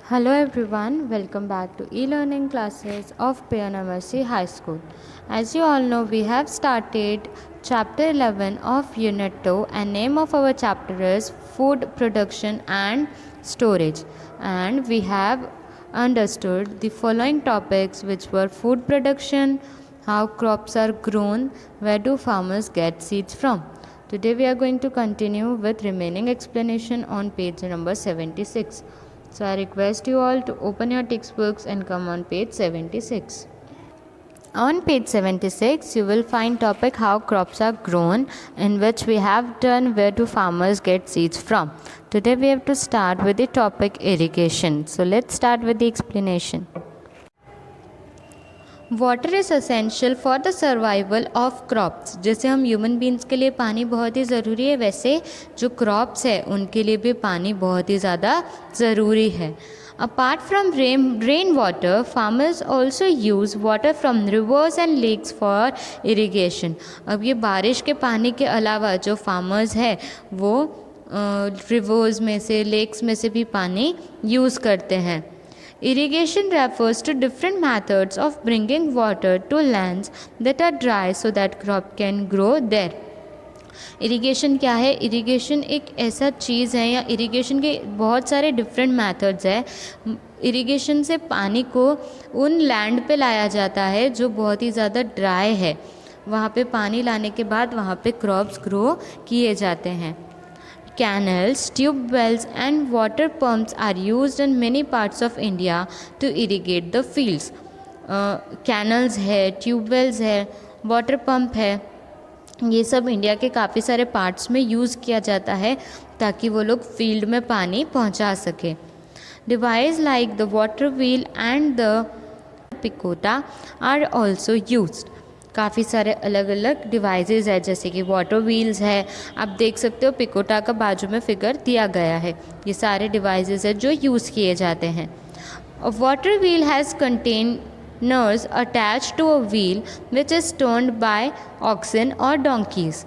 Hello everyone, welcome back to e-learning classes of Payana Mercy High School. As you all know, we have started chapter 11 of Unit 2 and name of our chapter is Food Production and Storage. And we have understood the following topics which were food production, how crops are grown, where do farmers get seeds from. Today we are going to continue with remaining explanation on page number 76. So I request you all to open your textbooks and come on page 76. On page 76, you will find topic how crops are grown, in which we have done where do farmers get seeds from. Today we have to start with the topic irrigation. So let's start with the explanation. Water is essential for the survival of crops. जैसे हम human beings के लिए पानी बहुत ही ज़रूरी है, वैसे जो क्रॉप्स है उनके लिए भी पानी बहुत ही ज़्यादा ज़रूरी है. Apart from rain water, farmers also use water from rivers and lakes for irrigation. अब ये बारिश के पानी के अलावा जो फार्मर्स है वो रिवर्स में से, लेक्स में से भी पानी यूज़ करते हैं. Irrigation refers to different methods of bringing water to lands that are dry so that crop can grow there. Irrigation क्या है? इरीगेशन एक ऐसा चीज़ है या इरीगेशन के बहुत सारे डिफरेंट मेथड्स है. इरीगेशन से पानी को उन लैंड पे लाया जाता है जो बहुत ही ज़्यादा ड्राई है. वहाँ पे पानी लाने के बाद वहाँ पे क्रॉप्स ग्रो किए जाते हैं. Canals, tube wells and water pumps are used in many parts of India to irrigate the fields. Canals है, ट्यूब वेल्स है, वाटर पंप है, ये सब इंडिया के काफ़ी सारे पार्ट्स में यूज़ किया जाता है ताकि वो लोग फील्ड में पानी पहुंचा सके. Device like the water wheel and the picota are also used. काफ़ी सारे अलग अलग डिवाइसेस है, जैसे कि वाटर व्हील्स है, आप देख सकते हो पिकोटा का बाजू में फिगर दिया गया है. ये सारे डिवाइसेस है जो यूज़ किए जाते हैं. A water wheel has containers attached to a wheel which is turned by oxen और डोंकीज़.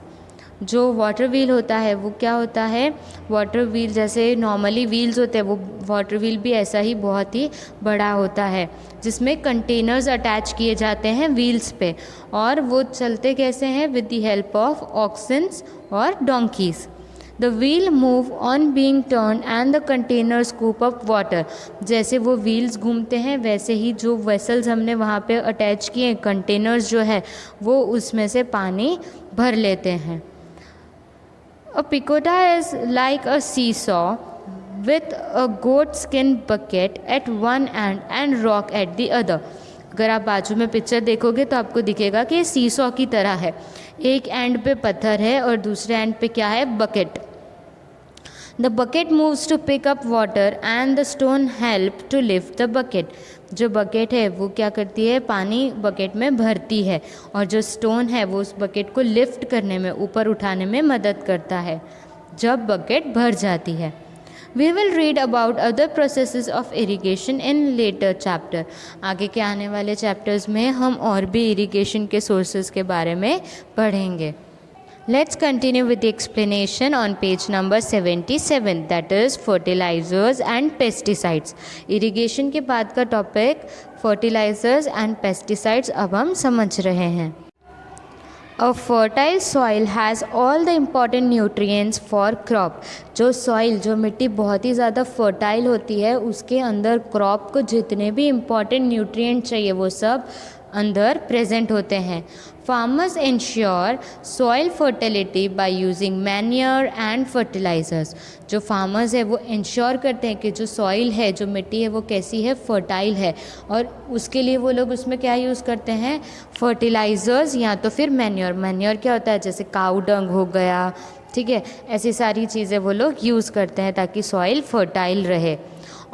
जो वाटर व्हील होता है वो क्या होता है? वाटर व्हील जैसे नॉर्मली व्हील्स होते हैं, वो वाटर व्हील भी ऐसा ही बहुत ही बड़ा होता है जिसमें कंटेनर्स अटैच किए जाते हैं व्हील्स पे, और वो चलते कैसे हैं? With the help of oxens और donkeys. The wheel move on being turn and the container scoop up water. जैसे वो व्हील्स घूमते हैं वैसे ही जो वेसल्स हमने वहाँ पे अटैच किए, कंटेनर्स जो है वो उसमें से पानी भर लेते हैं. A picotta is like a seesaw with a goat skin bucket at one end and rock at the other. अगर आप बाजू में पिक्चर देखोगे तो आपको दिखेगा कि ये सीसॉ की तरह है. एक एंड पे पत्थर है और दूसरे एंड पे क्या है? Bucket. The bucket moves to pick up water and the stone help to lift the bucket. जो बकेट है वो क्या करती है? पानी बकेट में भरती है, और जो स्टोन है वो उस बकेट को लिफ्ट करने में, ऊपर उठाने में मदद करता है जब बकेट भर जाती है. We will read about other processes of irrigation in later chapter. आगे के आने वाले चैप्टर्स में हम और भी इरीगेशन के सोर्सेज के बारे में पढ़ेंगे. Let's continue with the explanation on page number 77, that is fertilizers and pesticides. Irrigation के बाद का टॉपिक fertilizers and pesticides अब हम समझ रहे हैं. A fertile soil has all the important nutrients for crop. जो सॉइल, जो मिट्टी बहुत ही ज़्यादा फर्टाइल होती है, उसके अंदर क्रॉप को जितने भी इम्पॉर्टेंट न्यूट्रिएंट चाहिए वो सब अंदर प्रेजेंट होते हैं. Farmers ensure soil fertility by using manure and fertilisers. जो फार्मर्स है वो इंश्योर करते हैं कि जो सॉइल है, जो मिट्टी है वो कैसी है? फर्टाइल है, और उसके लिए वो लोग उसमें क्या यूज़ करते हैं? फर्टिलाइजर्स या तो फिर मैन्योर. मैन्योर क्या होता है? जैसे काऊ डंग हो गया, ठीक है, ऐसी सारी चीज़ें वो लोग यूज़ करते हैं ताकि सॉइल फर्टाइल रहे.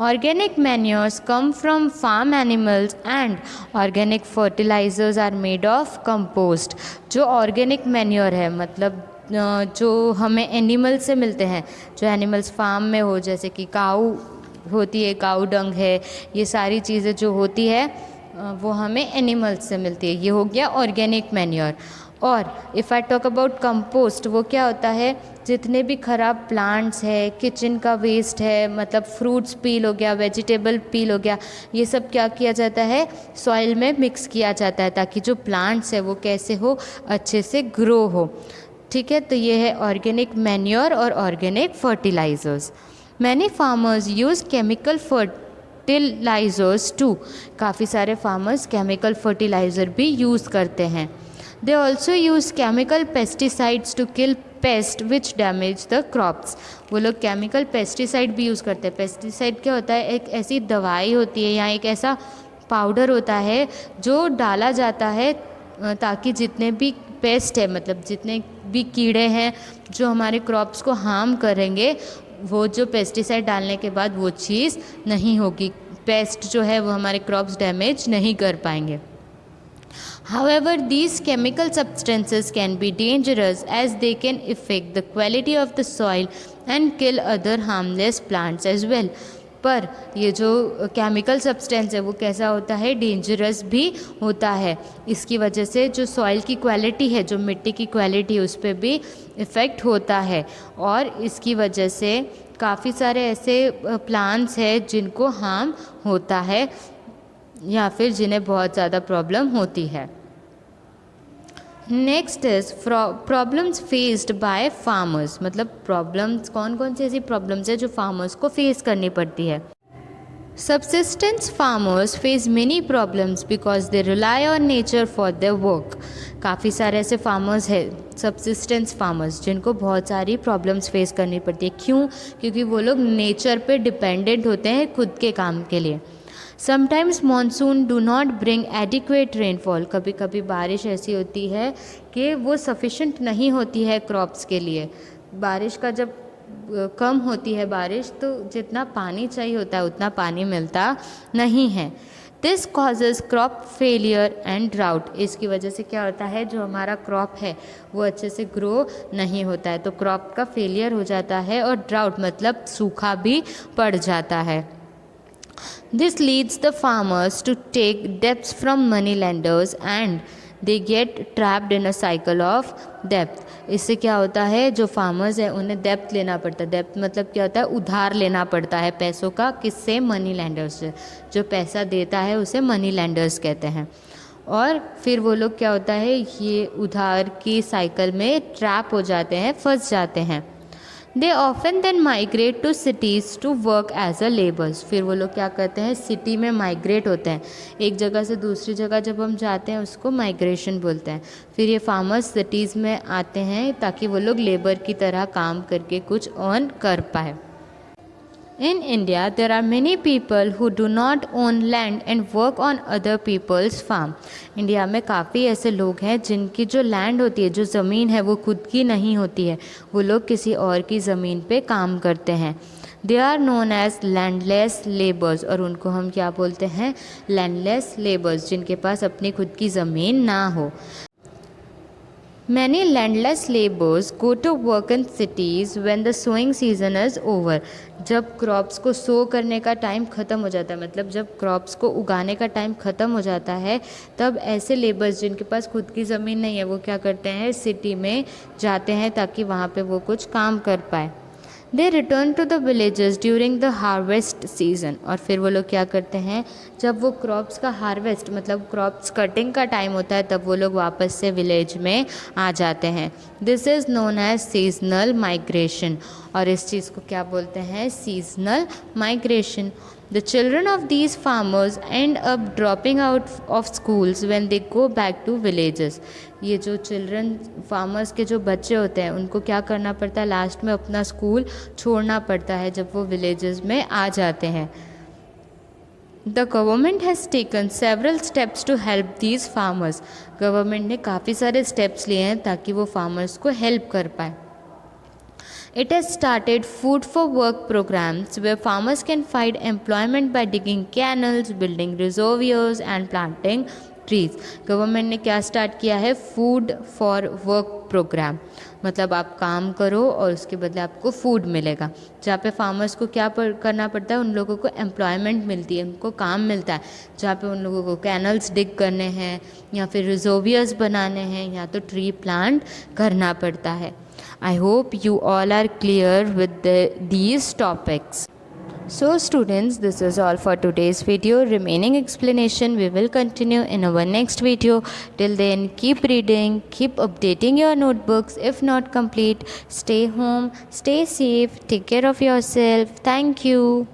Organic manures come from farm animals and organic fertilizers are made of compost. जो ऑर्गेनिक मैन्योर है, मतलब जो हमें एनिमल से मिलते हैं, जो एनिमल्स फार्म में हो, जैसे कि काऊ होती है, काऊ डंग है, ये सारी चीज़ें जो होती है वो हमें एनिमल्स से मिलती है. ये हो गया ऑर्गेनिक मैन्योर. और if I talk about compost, वो क्या होता है? जितने भी ख़राब प्लांट्स है, किचन का वेस्ट है, मतलब फ्रूट्स पील हो गया, वेजिटेबल पील हो गया, ये सब क्या किया जाता है, सॉइल में मिक्स किया जाता है ताकि जो प्लांट्स है वो कैसे हो, अच्छे से ग्रो हो। ठीक है, तो ये है ऑर्गेनिक मैन्योर और organic fertilisers. Many farmers use chemical fertilisers too, काफ़ी सारे फार्मर्स केमिकल फर्टिलाइज़र भी यूज़ करते हैं। They also use chemical pesticides to kill pest which damage the crops. वो लोग केमिकल पेस्टिसाइड भी यूज़ करते हैं। पेस्टिसाइड क्या होता है, एक ऐसी दवाई होती है या एक ऐसा पाउडर होता है जो डाला जाता है ताकि जितने भी पेस्ट है, मतलब जितने भी कीड़े हैं जो हमारे क्रॉप्स को हार्म करेंगे, वो जो पेस्टिसाइड डालने के बाद वो चीज़ नहीं होगी, पेस्ट जो है वो हमारे क्रॉप्स डैमेज नहीं कर पाएंगे। However, these chemical substances can be dangerous as they can affect the quality of the soil and kill other harmless plants as well. पर ये जो केमिकल सब्सटेंस है वो कैसा होता है, डेंजरस भी होता है। इसकी वजह से जो सॉइल की क्वालिटी है, जो मिट्टी की क्वालिटी है, उस पर भी इफ़ेक्ट होता है और इसकी वजह से काफ़ी सारे ऐसे प्लांट्स हैं जिनको हार्म होता है या फिर जिन्हें बहुत ज़्यादा प्रॉब्लम होती है। Next is problems faced by farmers, मतलब प्रॉब्लम्स कौन कौन सी ऐसी प्रॉब्लम्स है जो फार्मर्स को फेस करनी पड़ती है। Subsistence farmers face many problems because they rely on nature for their work. काफ़ी सारे ऐसे फार्मर्स हैं सबसिस्टेंस फार्मर्स जिनको बहुत सारी प्रॉब्लम्स फेस करनी पड़ती है। क्यों? क्योंकि वो लोग नेचर पे डिपेंडेंट होते हैं खुद के काम के लिए। Sometimes monsoon do not bring adequate rainfall, कभी कभी बारिश ऐसी होती है कि वो सफिशेंट नहीं होती है क्रॉप्स के लिए। बारिश का जब कम होती है बारिश, तो जितना पानी चाहिए होता है उतना पानी मिलता नहीं है। This causes crop failure and drought, इसकी वजह से क्या होता है, जो हमारा क्रॉप है वो अच्छे से ग्रो नहीं होता है, तो क्रॉप का फेलियर हो जाता है और ड्राउट मतलब सूखा भी पड़ जाता है। This leads the farmers to take debts from money lenders and they get trapped in a cycle of debt. इससे क्या होता है, जो फार्मर्स है उन्हें डेप्थ लेना पड़ता है। डेप्थ मतलब क्या होता है, उधार लेना पड़ता है पैसों का। किससे? मनी लैंडर्स से। जो पैसा देता है उसे मनी लैंडर्स कहते हैं। और फिर वो लोग क्या होता है, ये उधार की साइकिल में ट्रैप हो जाते हैं, फंस जाते हैं। They often then migrate to cities to work as a labours, फिर वो लोग क्या करते हैं, सिटी में माइग्रेट होते हैं। एक जगह से दूसरी जगह जब हम जाते हैं उसको माइग्रेशन बोलते हैं। फिर ये फार्मर्स सिटीज़ में आते हैं ताकि वो लोग लेबर की तरह काम करके कुछ अर्न कर पाए। In India, there are many people who do not own land and work on other people's farm. India में काफ़ी ऐसे लोग हैं जिनकी जो लैंड होती है, जो ज़मीन है, वो खुद की नहीं होती है। वो लोग किसी और की ज़मीन पे काम करते हैं। They are known as landless labours, और उनको हम क्या बोलते हैं, लैंडलेस लेबर्स, जिनके पास अपनी खुद की ज़मीन ना हो। Many landless laborers go to work in cities when the sowing season is over. जब क्रॉप्स को सो करने का टाइम ख़त्म हो जाता है, मतलब जब क्रॉप्स को उगाने का टाइम ख़त्म हो जाता है, तब ऐसे लेबर्स जिनके पास खुद की ज़मीन नहीं है वो क्या करते हैं, सिटी में जाते हैं ताकि वहाँ पे वो कुछ काम कर पाए। They return to the villages during the harvest season, और फिर वो लोग क्या करते हैं, जब वो क्रॉप्स का हार्वेस्ट मतलब क्रॉप्स कटिंग का टाइम होता है तब वो लोग वापस से विलेज में आ जाते हैं। This is known as seasonal migration, और इस चीज़ को क्या बोलते हैं, seasonal migration. The children of these farmers end up dropping out of schools when they go back to villages. ये जो चिल्ड्रन फार्मर्स के जो बच्चे होते हैं उनको क्या करना पड़ता है, लास्ट में अपना स्कूल छोड़ना पड़ता है जब वो विलेजेस में आ जाते हैं। The government has taken several steps to help these farmers. Government ने काफ़ी सारे स्टेप्स लिए हैं ताकि वो फार्मर्स को हेल्प कर पाए। It has started food for work programs where farmers can find employment by digging canals, building reservoirs and planting trees. Government ने क्या स्टार्ट किया है, फूड फॉर वर्क प्रोग्राम, मतलब आप काम करो और उसके बदले आपको फूड मिलेगा। जहाँ पे फार्मर्स को क्या करना पड़ता है, उन लोगों को एम्प्लॉयमेंट मिलती है, उनको काम मिलता है, जहाँ पे उन लोगों को कैनल्स डिग करने हैं या फिर रिजर्वियर्स बनाने हैं या तो ट्री प्लांट करना पड़ता है। I hope you all are clear with these topics. So students, this is all for today's video. Remaining explanation we will continue in our next video. Till then, keep reading, keep updating your notebooks if not complete. Stay home, stay safe, take care of yourself. Thank you.